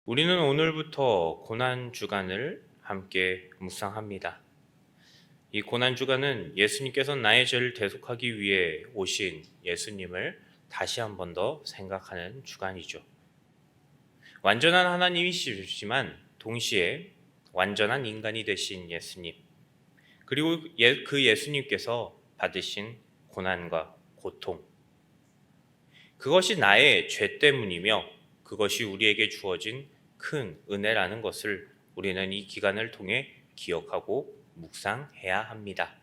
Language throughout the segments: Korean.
우리는 오늘부터 고난주간을 함께 묵상합니다. 이 고난주간은 예수님께서 나의 죄를 대속하기 위해 오신 예수님을 다시 한 번 더 생각하는 주간이죠. 완전한 하나님이시지만 동시에 완전한 인간이 되신 예수님, 그리고 그 예수님께서 받으신 고난과 고통, 그것이 나의 죄 때문이며 그것이 우리에게 주어진 큰 은혜라는 것을 우리는 이 기간을 통해 기억하고 묵상해야 합니다.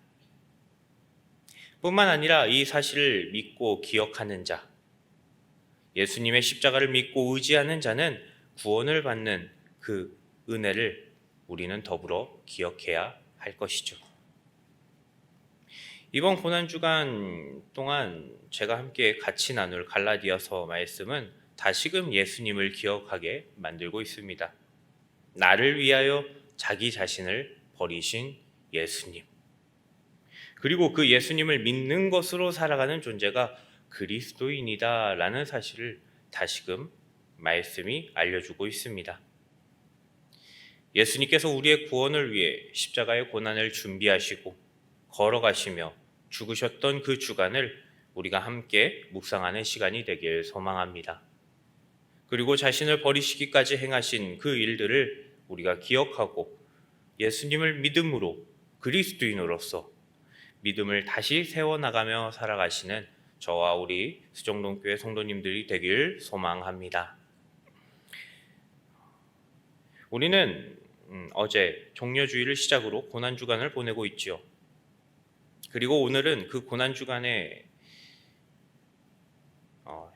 뿐만 아니라 이 사실을 믿고 기억하는 자, 예수님의 십자가를 믿고 의지하는 자는 구원을 받는 그 은혜를 우리는 더불어 기억해야 할 것이죠. 이번 고난주간 동안 제가 함께 같이 나눌 갈라디아서 말씀은 다시금 예수님을 기억하게 만들고 있습니다. 나를 위하여 자기 자신을 버리신 예수님, 그리고 그 예수님을 믿는 것으로 살아가는 존재가 그리스도인이다 라는 사실을 다시금 말씀이 알려주고 있습니다. 예수님께서 우리의 구원을 위해 십자가의 고난을 준비하시고 걸어가시며 죽으셨던 그 주간을 우리가 함께 묵상하는 시간이 되길 소망합니다. 그리고 자신을 버리시기까지 행하신 그 일들을 우리가 기억하고 예수님을 믿음으로 그리스도인으로서 믿음을 다시 세워나가며 살아가시는 저와 우리 수정동교회 성도님들이 되길 소망합니다. 우리는 어제 종려주일을 시작으로 고난주간을 보내고 있죠. 그리고 오늘은 그 고난주간의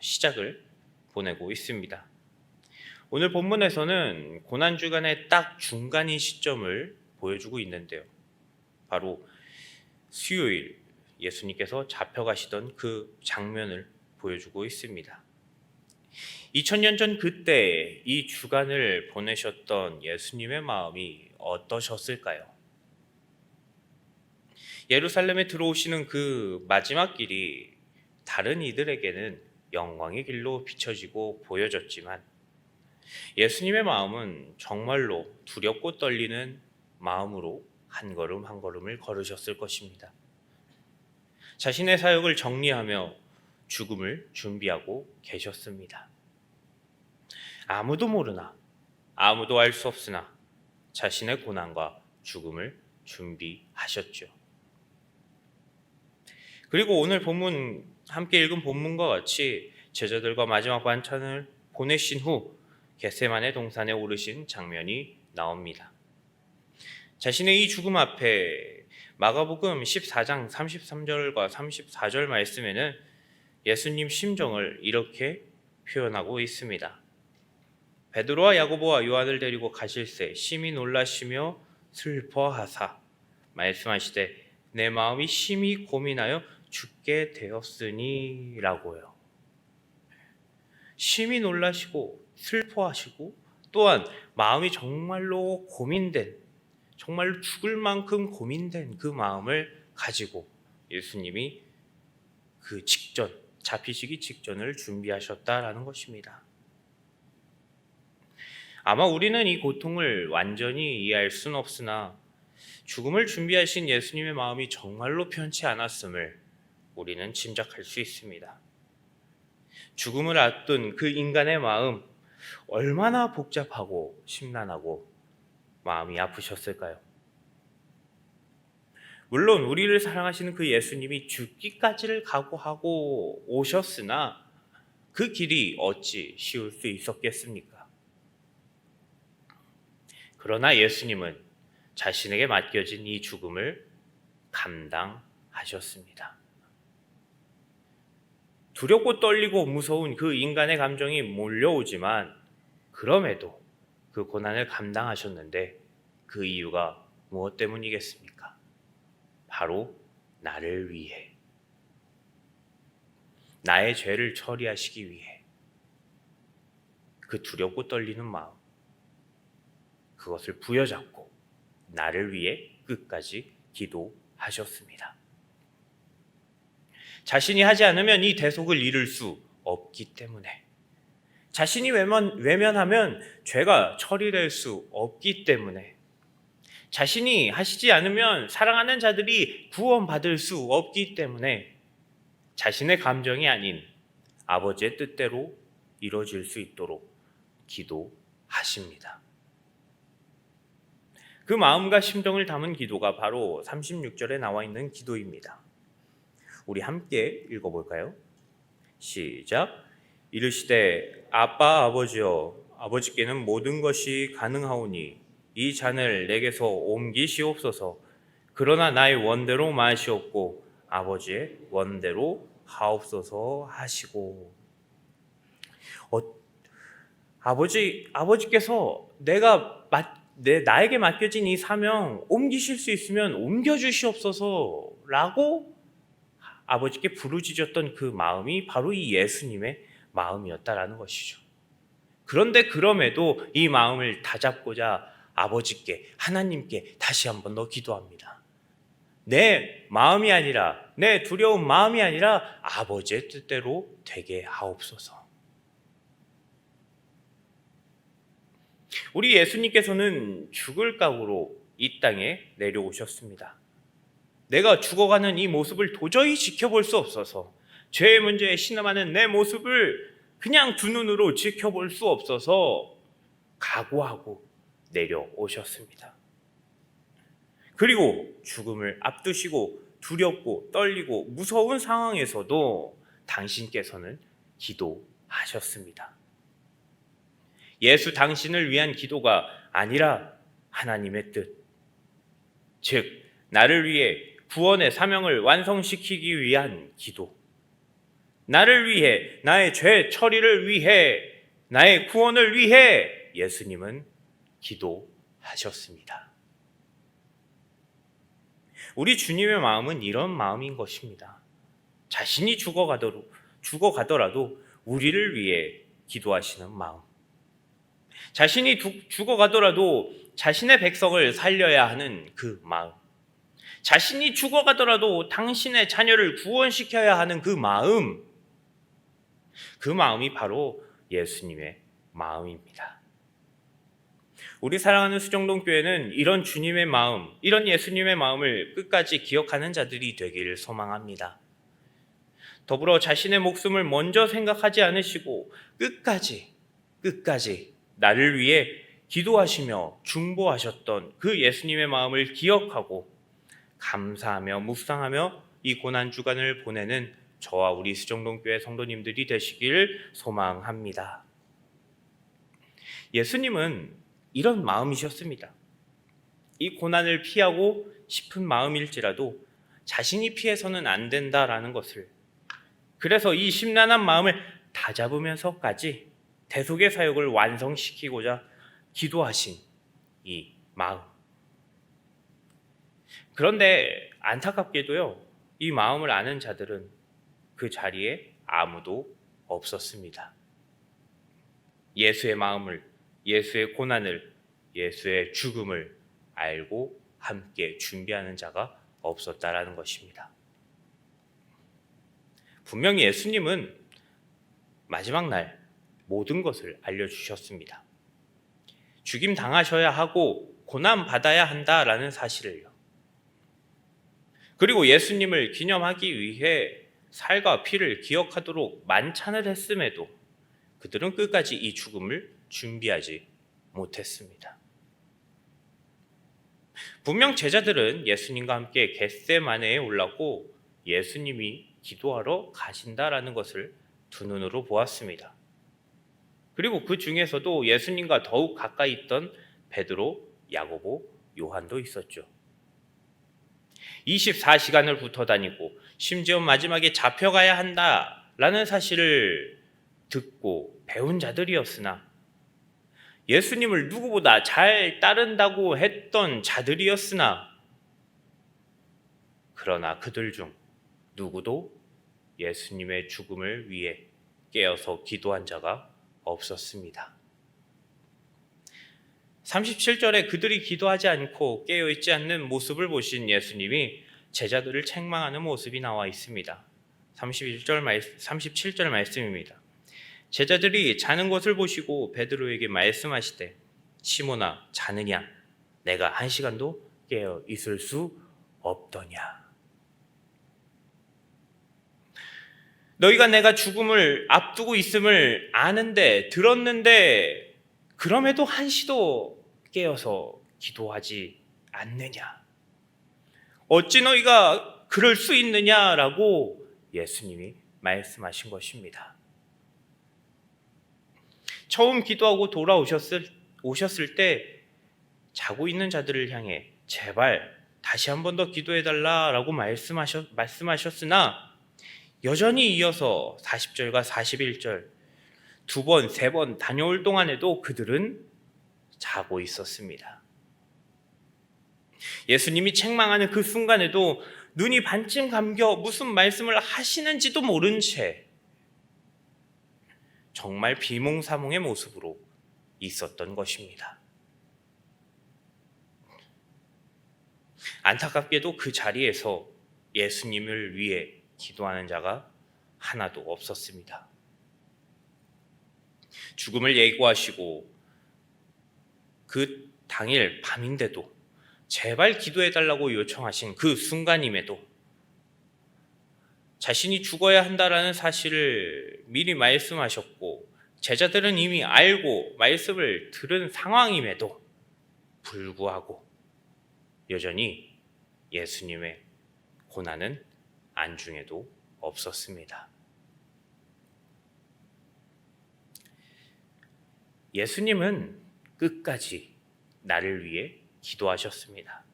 시작을 보내고 있습니다. 오늘 본문에서는 고난주간의 딱 중간인 시점을 보여주고 있는데요. 바로 수요일 예수님께서 잡혀가시던 그 장면을 보여주고 있습니다. 2000년 전 그때 이 주간을 보내셨던 예수님의 마음이 어떠셨을까요? 예루살렘에 들어오시는 그 마지막 길이 다른 이들에게는 영광의 길로 비춰지고 보여졌지만 예수님의 마음은 정말로 두렵고 떨리는 마음으로 한 걸음 한 걸음을 걸으셨을 것입니다. 자신의 사역을 정리하며 죽음을 준비하고 계셨습니다. 아무도 모르나, 아무도 알 수 없으나 자신의 고난과 죽음을 준비하셨죠. 그리고 오늘 본문, 함께 읽은 본문과 같이 제자들과 마지막 반찬을 보내신 후 겟세마네 동산에 오르신 장면이 나옵니다. 자신의 이 죽음 앞에 마가복음 14장 33절과 34절 말씀에는 예수님 심정을 이렇게 표현하고 있습니다. 베드로와 야고보와 요한을 데리고 가실새 심히 놀라시며 슬퍼하사 말씀하시되 내 마음이 심히 고민하여 죽게 되었으니 라고요. 심히 놀라시고 슬퍼하시고 또한 마음이 정말로 고민된, 정말로 죽을 만큼 고민된 그 마음을 가지고 예수님이 그 직전, 잡히시기 직전을 준비하셨다라는 것입니다. 아마 우리는 이 고통을 완전히 이해할 수는 없으나 죽음을 준비하신 예수님의 마음이 정말로 편치 않았음을 우리는 짐작할 수 있습니다. 죽음을 앞둔 그 인간의 마음, 얼마나 복잡하고 심란하고 마음이 아프셨을까요? 물론 우리를 사랑하시는 그 예수님이 죽기까지를 각오하고 오셨으나 그 길이 어찌 쉬울 수 있었겠습니까? 그러나 예수님은 자신에게 맡겨진 이 죽음을 감당하셨습니다. 두렵고 떨리고 무서운 그 인간의 감정이 몰려오지만 그럼에도 그 고난을 감당하셨는데 그 이유가 무엇 때문이겠습니까? 바로 나를 위해, 나의 죄를 처리하시기 위해 그 두렵고 떨리는 마음, 그것을 부여잡고 나를 위해 끝까지 기도하셨습니다. 자신이 하지 않으면 이 대속을 이룰 수 없기 때문에, 자신이 외면하면 죄가 처리될 수 없기 때문에, 자신이 하시지 않으면 사랑하는 자들이 구원받을 수 없기 때문에 자신의 감정이 아닌 아버지의 뜻대로 이루어질 수 있도록 기도하십니다. 그 마음과 심정을 담은 기도가 바로 36절에 나와 있는 기도입니다. 우리 함께 읽어볼까요? 시작. 이르시되 아빠 아버지여, 아버지께는 모든 것이 가능하오니 이 잔을 내게서 옮기시옵소서. 그러나 나의 원대로 마시옵고 아버지의 원대로 하옵소서 하시고, 아버지께서 나에게 맡겨진 이 사명 옮기실 수 있으면 옮겨주시옵소서라고 아버지께 부르짖었던 그 마음이 바로 이 예수님의 마음이었다라는 것이죠. 그런데 그럼에도 이 마음을 다잡고자 아버지께, 하나님께 다시 한번 더 기도합니다. 내 마음이 아니라, 내 두려운 마음이 아니라 아버지의 뜻대로 되게 하옵소서. 우리 예수님께서는 죽을 각오로 이 땅에 내려오셨습니다. 내가 죽어가는 이 모습을 도저히 지켜볼 수 없어서, 죄의 문제에 신음하는 내 모습을 그냥 두 눈으로 지켜볼 수 없어서 각오하고 내려오셨습니다. 그리고 죽음을 앞두시고 두렵고 떨리고 무서운 상황에서도 당신께서는 기도하셨습니다. 예수 당신을 위한 기도가 아니라 하나님의 뜻, 즉 나를 위해 구원의 사명을 완성시키기 위한 기도, 나를 위해, 나의 죄 처리를 위해, 나의 구원을 위해 예수님은 기도하셨습니다. 우리 주님의 마음은 이런 마음인 것입니다. 자신이 죽어가더라도 우리를 위해 기도하시는 마음, 자신이 죽어가더라도 자신의 백성을 살려야 하는 그 마음, 자신이 죽어가더라도 당신의 자녀를 구원시켜야 하는 그 마음, 그 마음이 바로 예수님의 마음입니다. 우리 사랑하는 수정동교회는 이런 주님의 마음, 이런 예수님의 마음을 끝까지 기억하는 자들이 되기를 소망합니다. 더불어 자신의 목숨을 먼저 생각하지 않으시고 끝까지 나를 위해 기도하시며 중보하셨던 그 예수님의 마음을 기억하고 감사하며 묵상하며 이 고난주간을 보내는 저와 우리 수정동교회 성도님들이 되시길 소망합니다. 예수님은 이런 마음이셨습니다. 이 고난을 피하고 싶은 마음일지라도 자신이 피해서는 안 된다라는 것을, 그래서 이 심란한 마음을 다잡으면서까지 대속의 사역을 완성시키고자 기도하신 이 마음. 그런데 안타깝게도요, 이 마음을 아는 자들은 그 자리에 아무도 없었습니다. 예수의 마음을, 예수의 고난을, 예수의 죽음을 알고 함께 준비하는 자가 없었다라는 것입니다. 분명히 예수님은 마지막 날 모든 것을 알려주셨습니다. 죽임 당하셔야 하고 고난 받아야 한다라는 사실을요. 그리고 예수님을 기념하기 위해 살과 피를 기억하도록 만찬을 했음에도 그들은 끝까지 이 죽음을 준비하지 못했습니다. 분명 제자들은 예수님과 함께 겟세마네에 올랐고 예수님이 기도하러 가신다라는 것을 두 눈으로 보았습니다. 그리고 그 중에서도 예수님과 더욱 가까이 있던 베드로, 야고보, 요한도 있었죠. 24시간을 붙어 다니고 심지어 마지막에 잡혀가야 한다라는 사실을 듣고 배운 자들이었으나 예수님을 누구보다 잘 따른다고 했던 자들이었으나 그러나 그들 중 누구도 예수님의 죽음을 위해 깨어서 기도한 자가 없었습니다. 37절에 그들이 기도하지 않고 깨어있지 않는 모습을 보신 예수님이 제자들을 책망하는 모습이 나와 있습니다. 37절 말씀입니다. 제자들이 자는 것을 보시고 베드로에게 말씀하시되 시몬아 자느냐 내가 1시간도 깨어 있을 수 없더냐. 너희가 내가 죽음을 앞두고 있음을 아는데 들었는데 그럼에도 한시도 깨어서 기도하지 않느냐. 어찌 너희가 그럴 수 있느냐라고 예수님이 말씀하신 것입니다. 처음 기도하고 오셨을 때 자고 있는 자들을 향해 제발 다시 한 번 더 기도해달라라고 말씀하셨으나 여전히 이어서 40절과 41절 2번, 3번 다녀올 동안에도 그들은 자고 있었습니다. 예수님이 책망하는 그 순간에도 눈이 반쯤 감겨 무슨 말씀을 하시는지도 모른 채 정말 비몽사몽의 모습으로 있었던 것입니다. 안타깝게도 그 자리에서 예수님을 위해 기도하는 자가 하나도 없었습니다. 죽음을 예고하시고 그 당일 밤인데도 제발 기도해달라고 요청하신 그 순간임에도 자신이 죽어야 한다라는 사실을 미리 말씀하셨고 제자들은 이미 알고 말씀을 들은 상황임에도 불구하고 여전히 예수님의 고난은 안중에도 없었습니다. 예수님은 끝까지 나를 위해 기도하셨습니다.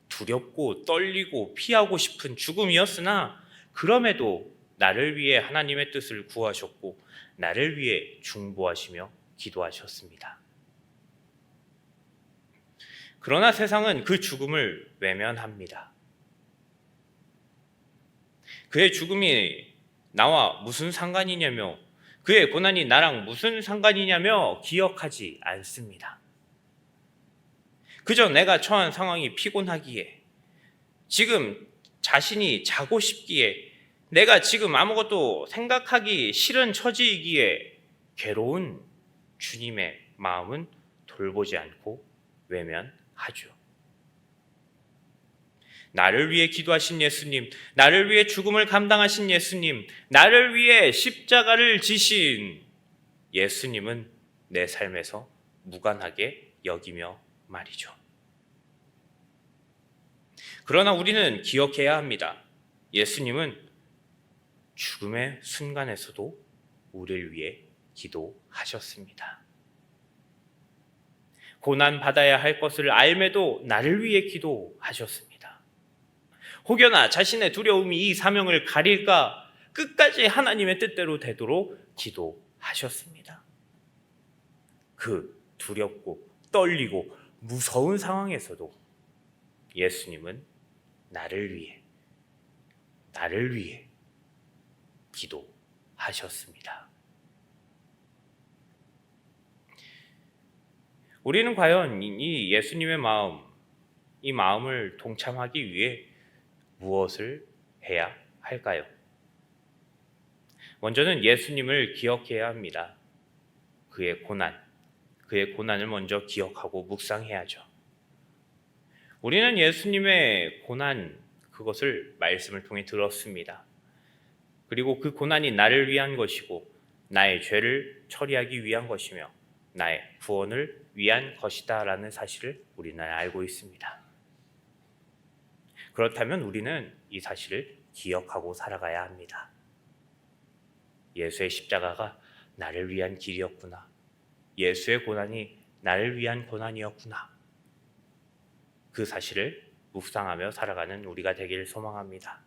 두렵고 떨리고 피하고 싶은 죽음이었으나 그럼에도 나를 위해 하나님의 뜻을 구하셨고 나를 위해 중보하시며 기도하셨습니다. 그러나 세상은 그 죽음을 외면합니다. 그의 죽음이 나와 무슨 상관이냐며 그의 고난이 나랑 무슨 상관이냐며 기억하지 않습니다. 그저 내가 처한 상황이 피곤하기에 지금 자신이 자고 싶기에 내가 지금 아무것도 생각하기 싫은 처지이기에 괴로운 주님의 마음은 돌보지 않고 외면하죠. 나를 위해 기도하신 예수님, 나를 위해 죽음을 감당하신 예수님, 나를 위해 십자가를 지신 예수님은 내 삶에서 무관하게 여기며 말이죠. 그러나 우리는 기억해야 합니다. 예수님은 죽음의 순간에서도 우리를 위해 기도하셨습니다. 고난 받아야 할 것을 알매도 나를 위해 기도하셨습니다. 혹여나 자신의 두려움이 이 사명을 가릴까 끝까지 하나님의 뜻대로 되도록 기도하셨습니다. 그 두렵고 떨리고 무서운 상황에서도 예수님은 나를 위해 기도하셨습니다. 우리는 과연 이 예수님의 이 마음을 동참하기 위해 무엇을 해야 할까요? 먼저는 예수님을 기억해야 합니다. 그의 고난을 먼저 기억하고 묵상해야죠. 우리는 예수님의 고난, 그것을 말씀을 통해 들었습니다. 그리고 그 고난이 나를 위한 것이고 나의 죄를 처리하기 위한 것이며 나의 구원을 위한 것이다 라는 사실을 우리는 알고 있습니다. 그렇다면 우리는 이 사실을 기억하고 살아가야 합니다. 예수의 십자가가 나를 위한 길이었구나. 예수의 고난이 나를 위한 고난이었구나. 그 사실을 묵상하며 살아가는 우리가 되기를 소망합니다.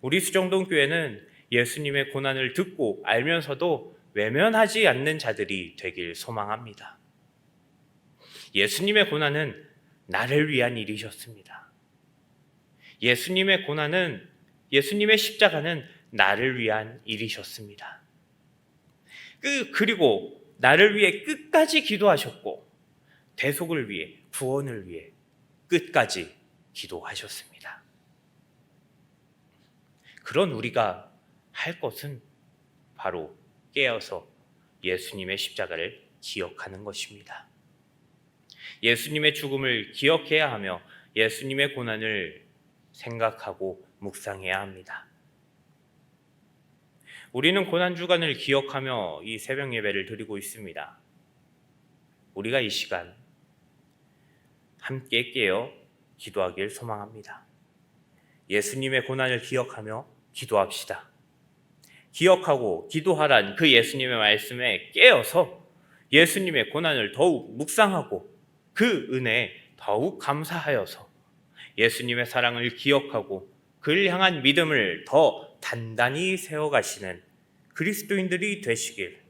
우리 수정동교회는 예수님의 고난을 듣고 알면서도 외면하지 않는 자들이 되길 소망합니다. 예수님의 고난은 나를 위한 일이셨습니다. 예수님의 십자가는 나를 위한 일이셨습니다. 그리고 나를 위해 끝까지 기도하셨고 대속을 위해, 구원을 위해 끝까지 기도하셨습니다. 그런 우리가 할 것은 바로 깨어서 예수님의 십자가를 기억하는 것입니다. 예수님의 죽음을 기억해야 하며 예수님의 고난을 생각하고 묵상해야 합니다. 우리는 고난주간을 기억하며 이 새벽 예배를 드리고 있습니다. 우리가 이 시간 함께 깨어 기도하길 소망합니다. 예수님의 고난을 기억하며 기도합시다. 기억하고 기도하란 그 예수님의 말씀에 깨어서 예수님의 고난을 더욱 묵상하고 그 은혜에 더욱 감사하여서 예수님의 사랑을 기억하고 그를 향한 믿음을 더 단단히 세워가시는 그리스도인들이 되시길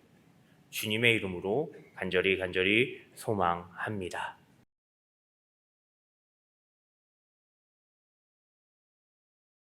주님의 이름으로 간절히 소망합니다.